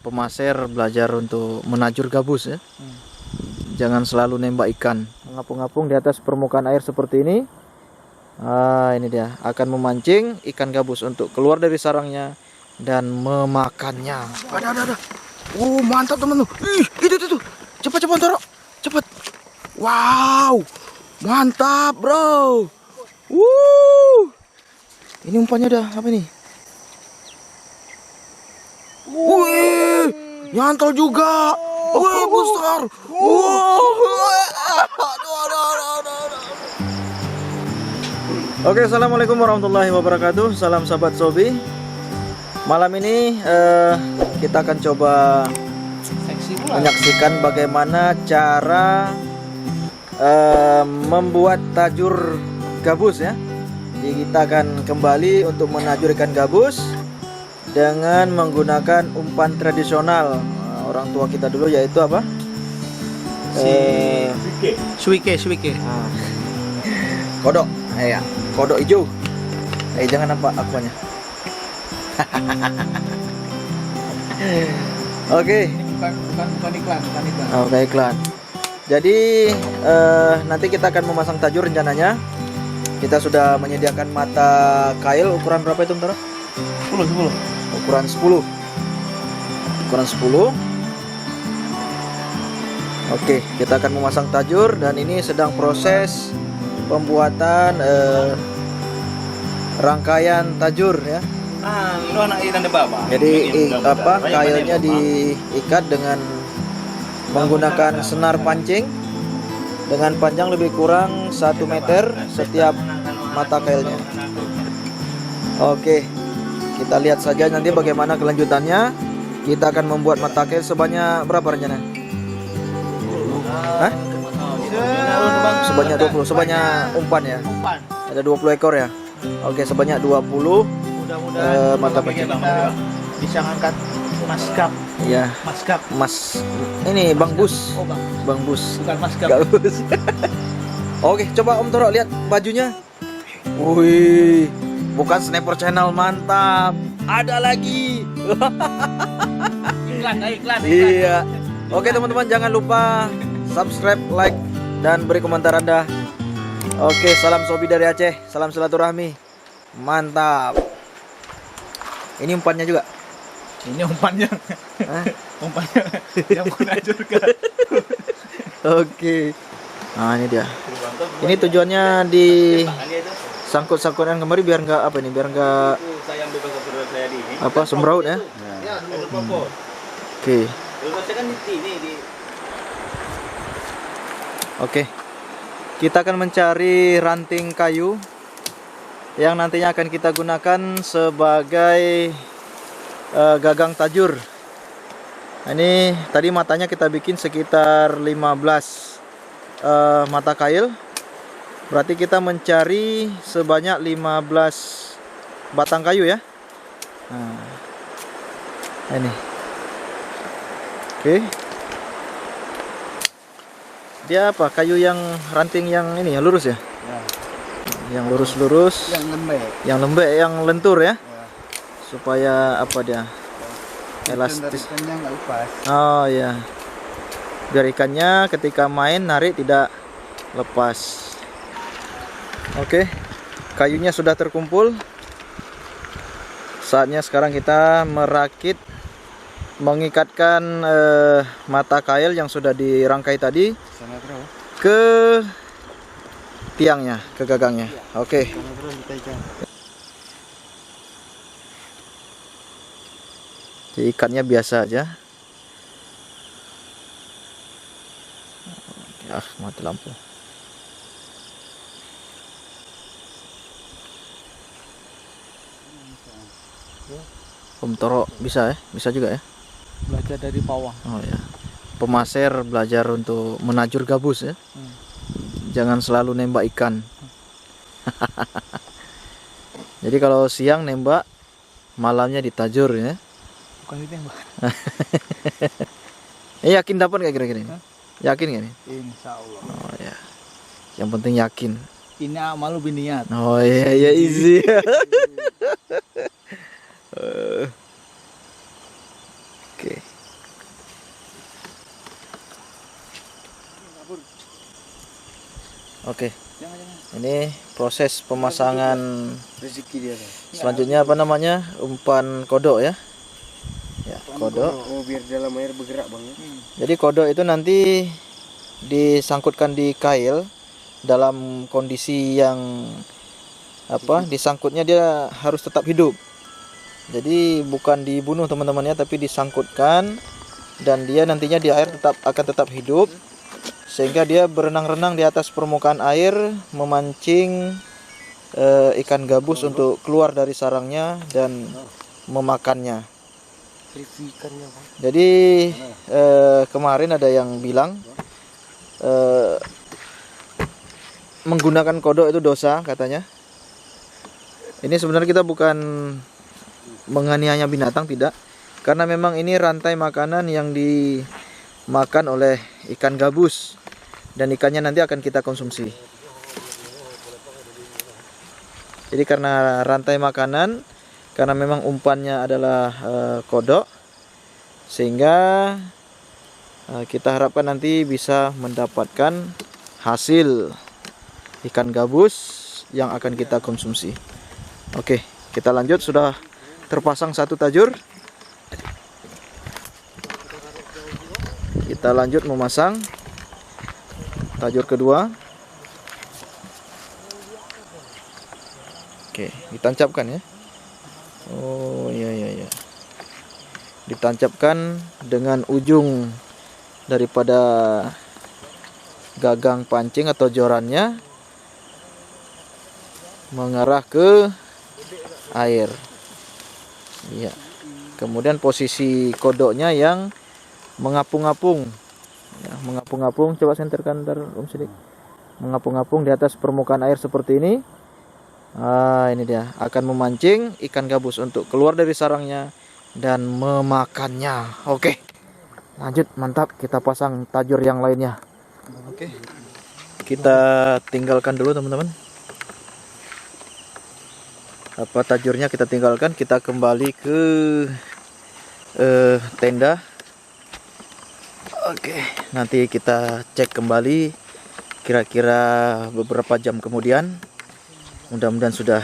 Pemaser belajar untuk menajur gabus ya. Jangan selalu nembak ikan. Ngapung-ngapung di atas permukaan air seperti ini. Ini dia akan memancing ikan gabus untuk keluar dari sarangnya dan memakannya. Ada. Mantap teman-teman. Itu. Cepat Toro. Cepat. Wow. Mantap, bro. Ini umpannya dah apa nih? Wih, nyantol juga. Wih, besar. Oke, assalamualaikum warahmatullahi wabarakatuh. Salam sahabat Sobi. Malam ini kita akan coba menyaksikan bagaimana cara membuat tajur gabus ya. Jadi kita akan kembali untuk menajur ikan gabus dengan menggunakan umpan tradisional orang tua kita dulu, yaitu apa? Suike. Kodok, ya, kodok hijau. Jangan nampak akuanya. Oke. Bukan iklan. Bukan iklan. Jadi nanti kita akan memasang tajur rencananya. Kita sudah menyediakan mata kail ukuran berapa itu, Toro? 10. Ukuran 10. Oke, kita akan memasang tajur dan ini sedang proses pembuatan rangkaian tajur ya. Jadi kailnya diikat dengan menggunakan senar pancing dengan panjang lebih kurang 1 meter setiap mata kailnya. Oke, kita lihat saja nanti bagaimana kelanjutannya. Kita akan membuat mata kail sebanyak berapa rencana? Hah? Sebanyak 20, sebanyak umpan ya. Ada 20 ekor ya. Oke, sebanyak 20 mata pancing. Bisa ngangkat maskap. Iya. Maskap. Ini Bang Bus. Oh, Bang Bus. bukan maskap. Gabus. Oke, coba Om Toro lihat bajunya. Wih, bukan Sniper Channel, mantap. Ada lagi. Iklan. Iya. Oke teman-teman, jangan lupa subscribe, like, dan beri komentar Anda. Oke, salam Sobi dari Aceh, salam silaturahmi. Mantap. Ini umpannya juga. Ini umpannya. Umpannya yang menajurkan. Oke. Nah, ini dia. Ini tujuannya di sangkut-sangkutan kembali biar nggak apa ini, biar nggak apa semraut ya. Oke. Oke. Kita akan mencari ranting kayu yang nantinya akan kita gunakan sebagai gagang tajur. Nah, ini tadi matanya kita bikin sekitar 15 mata kail. Berarti kita mencari sebanyak 15 batang kayu ya. Nah, ini. Oke. Dia apa? Kayu yang ranting yang ini ya, lurus ya? Yang lurus-lurus. Yang lembek, yang lentur ya. Supaya apa dia? Elastis. Oh ya. Biar ikannya ketika main narik tidak lepas. Oke. Kayunya sudah terkumpul. Saatnya sekarang kita merakit, mengikatkan mata kail yang sudah dirangkai tadi ke tiangnya, ke gagangnya. Oke. Jadi ikatnya biasa aja. Mati lampu. Om Toro bisa ya? Bisa juga ya? Belajar dari pawang. Oh ya. Pemaser belajar untuk menajur gabus ya. Jangan selalu nembak ikan. Jadi kalau siang nembak, malamnya ditajur ya. Bukan ditembak. Yakin dapat nggak kira-kira ini? Yakin nggak nih? Insya Allah. Oh ya. Yang penting yakin. Ini amal biniat. Oh iya ya, easy. Oke. Oke. Ini proses pemasangan Rezeki dia. selanjutnya apa namanya? Umpan kodok ya. Ya, kodok. Oh, biar dalam air bergerak bang. Jadi kodok itu nanti disangkutkan di kail dalam kondisi yang apa? Disangkutnya dia harus tetap hidup. Jadi bukan dibunuh teman-temannya, tapi disangkutkan dan dia nantinya di air akan tetap hidup sehingga dia berenang-renang di atas permukaan air memancing ikan gabus untuk keluar dari sarangnya dan memakannya. Jadi kemarin ada yang bilang menggunakan kodok itu dosa katanya. Ini sebenarnya kita bukan menganiaya binatang, tidak, karena memang ini rantai makanan yang dimakan oleh ikan gabus dan ikannya nanti akan kita konsumsi. Jadi karena rantai makanan, karena memang umpannya adalah kodok, sehingga kita harapkan nanti bisa mendapatkan hasil ikan gabus yang akan kita konsumsi. Oke, kita lanjut. Sudah terpasang satu tajur. Kita lanjut memasang tajur kedua. Oke, ditancapkan ya. Oh iya. Ditancapkan dengan ujung daripada gagang pancing atau jorannya mengarah ke air. Iya. Kemudian posisi kodoknya yang mengapung-apung. Ya, mengapung-apung. Coba senterkan ntar Om Sidik. Mengapung-apung di atas permukaan air seperti ini. Ini dia, akan memancing ikan gabus untuk keluar dari sarangnya dan memakannya. Oke. Lanjut, mantap. Kita pasang tajur yang lainnya. Oke. Kita tinggalkan dulu teman-teman. Apa tajurnya kita tinggalkan, kita kembali ke tenda. Oke, nanti kita cek kembali kira-kira beberapa jam kemudian. Mudah-mudahan sudah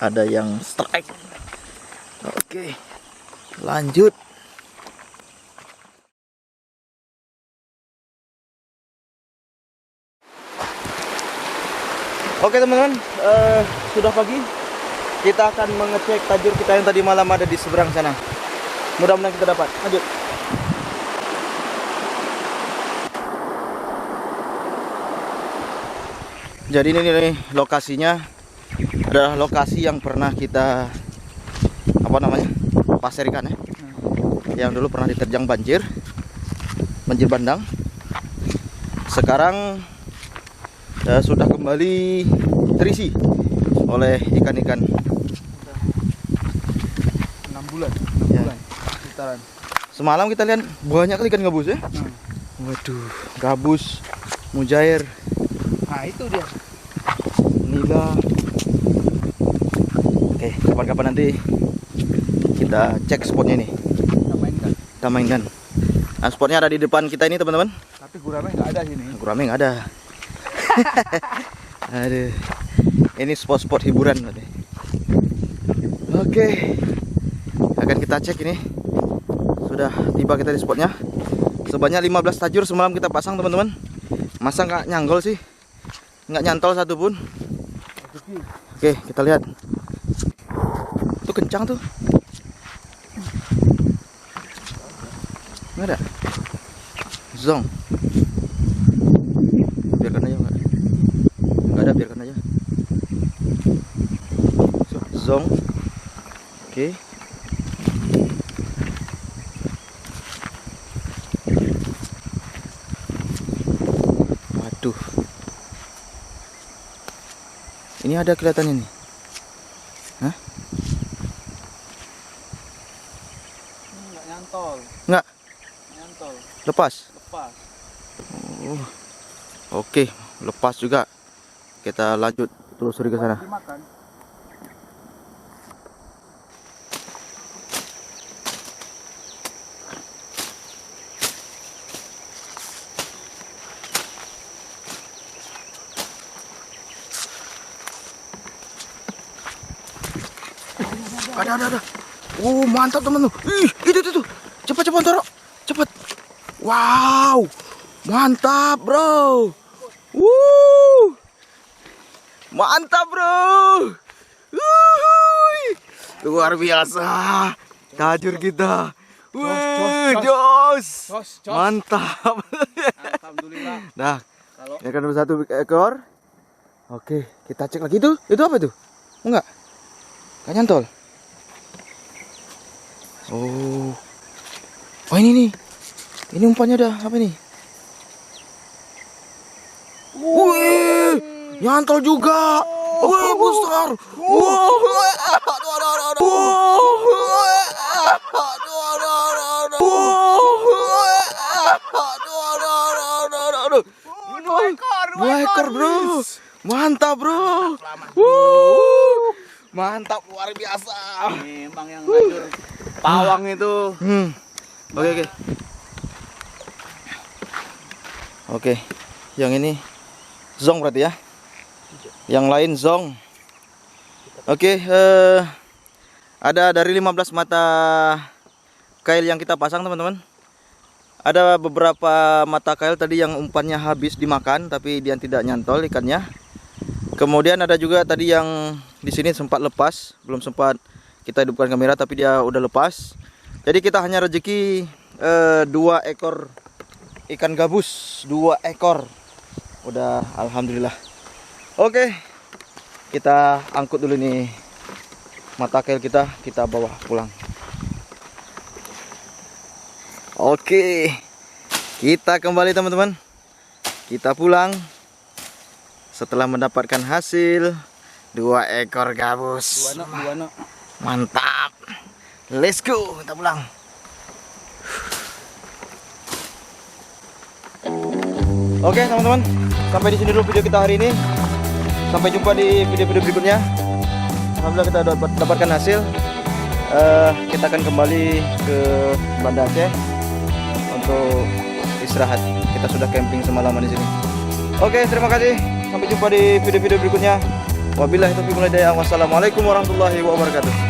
ada yang strike. Oke, lanjut. Oke teman-teman, sudah pagi. Kita akan mengecek tajur kita yang tadi malam ada di seberang sana. Mudah-mudahan kita dapat. Lanjut. Jadi ini nih lokasinya adalah lokasi yang pernah kita pasirkan ya. Yang dulu pernah diterjang banjir bandang. Sekarang sudah kembali terisi oleh ikan-ikan. 6 bulan. Sekitaran. Semalam kita lihat banyak kali ikan gabus ya. Waduh, gabus, mujair. Nah itu dia. Nila. Oke, kapan-kapan nanti kita cek spotnya ini. Kita mainkan. Nah, spotnya ada di depan kita ini teman-teman. Tapi gurame nggak ada sini. Gurame nggak ada. Aduh, ini spot-spot hiburan berarti. Oke, akan kita cek ini. Sudah tiba kita di spotnya. Sebanyak 15 tajur semalam kita pasang teman-teman. Masa nggak nyanggol sih? Nggak nyantol satu pun. Oke, kita lihat. Itu kencang tuh. Nggak ada. Zong. Biarkan aja nggak ada, biarkan aja. Zong. Oke. Waduh. Ini ada kelihatannya nih. Hah? Nggak nyantol. Nggak. Nyantol. Lepas. Lepas. Oh. Oke, lepas juga. Kita lanjut telusuri ke sana. Dimakan. Ada. Mantap teman-teman. Ih, itu. Cepat Toro. Cepat. Wow. Mantap, bro. Mantap, bro. Luar biasa. Tajur kita. Jos. Mantap. Alhamdulillah. Nah, Kalau ini kan satu ekor. Oke, kita cek lagi itu. Itu apa itu? Enggak. Gak nyantol. Oh. Oh ini nih. Ini umpannya ada apa nih? Wih, nyantol juga. Wih, besar. Dua ekor, bro. Mantap, bro. Mantap, luar biasa. memang yang ngajur pawang itu. Oke. Oke, yang ini zong berarti ya. Yang lain zong. Oke, ada dari 15 mata kail yang kita pasang, teman-teman. Ada beberapa mata kail tadi yang umpannya habis dimakan, tapi dia tidak nyantol ikannya. Kemudian ada juga tadi yang di sini sempat lepas, belum sempat kita hidupkan kamera, tapi dia udah lepas. Jadi kita hanya rezeki 2 ekor ikan gabus, 2 ekor. Udah alhamdulillah. Oke, kita angkut dulu nih mata kail kita bawa pulang. Oke, kita kembali teman-teman. Kita pulang setelah mendapatkan hasil 2 ekor gabus. Dua no. Mantap. Let's go, kita pulang. Oke teman-teman, sampai di sini dulu video kita hari ini. Sampai jumpa di video-video berikutnya. Alhamdulillah kita dapatkan hasil. Kita akan kembali ke Banda Aceh untuk istirahat. Kita sudah camping semalaman di sini. Oke, terima kasih. Sampai jumpa di video-video berikutnya. Wabillahi taufiq wal hidayah. Wassalamualaikum warahmatullahi wabarakatuh.